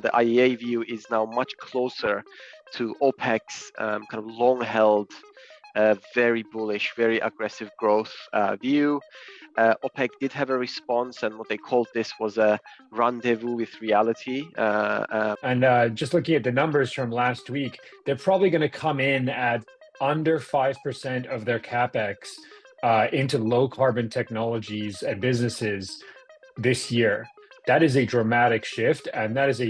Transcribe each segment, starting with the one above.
The IEA view is now much closer to OPEC's kind of long-held, very bullish, very aggressive growth view. OPEC did have a response, and what they called this was a rendezvous with reality. And just looking at the numbers from last week, they're probably going to come in at under 5% of their capex into low carbon technologies and businesses this year. That is a dramatic shift, and that is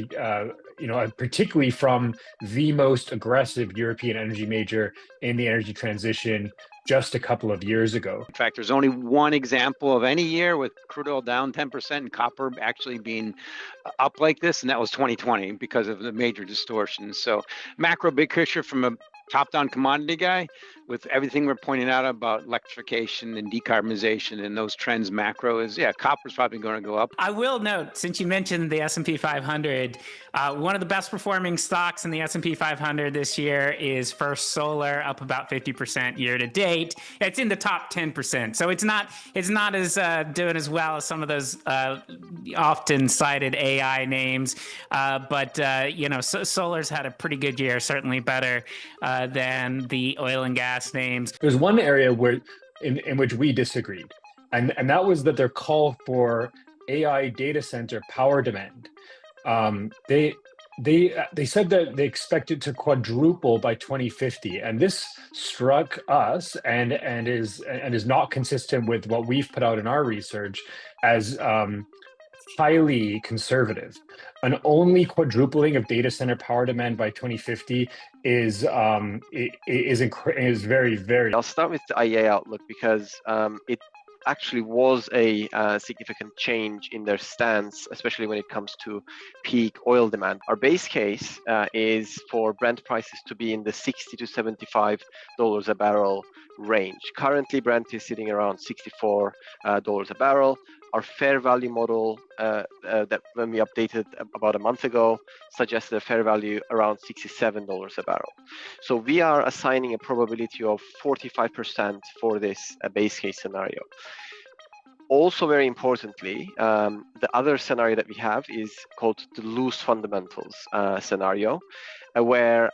particularly from the most aggressive European energy major in the energy transition just a couple of years ago. In fact, there's only one example of any year with crude oil down 10% and copper actually being up like this, and that was 2020 because of the major distortions. So macro big picture from a top-down commodity guy, with everything we're pointing out about electrification and decarbonization and those trends, macro is, copper's probably going to go up. I will note, since you mentioned the S&P 500, one of the best performing stocks in the S&P 500 this year is First Solar, up about 50% year to date. It's in the top 10%, so it's not as doing as well as some of those often cited AI names, but Solar's had a pretty good year, certainly better than the oil and gas names. There's one area in which we disagreed, and that was that their call for AI data center power demand. They said that they expect it to quadruple by 2050, and this struck us and is not consistent with what we've put out in our research as highly conservative. An only quadrupling of data center power demand by 2050 is very, very. I'll start with the IEA outlook because it actually was a significant change in their stance, especially when it comes to peak oil demand. Our base case is for Brent prices to be in the $60 to $75 a barrel range. Currently, Brent is sitting around $64 a barrel. Our fair value model that when we updated about a month ago suggested a fair value around $67 a barrel. So we are assigning a probability of 45% for this base case scenario. Also, very importantly, the other scenario that we have is called the loose fundamentals scenario, where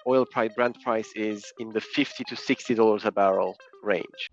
Brent price is in the $50 to $60 a barrel range.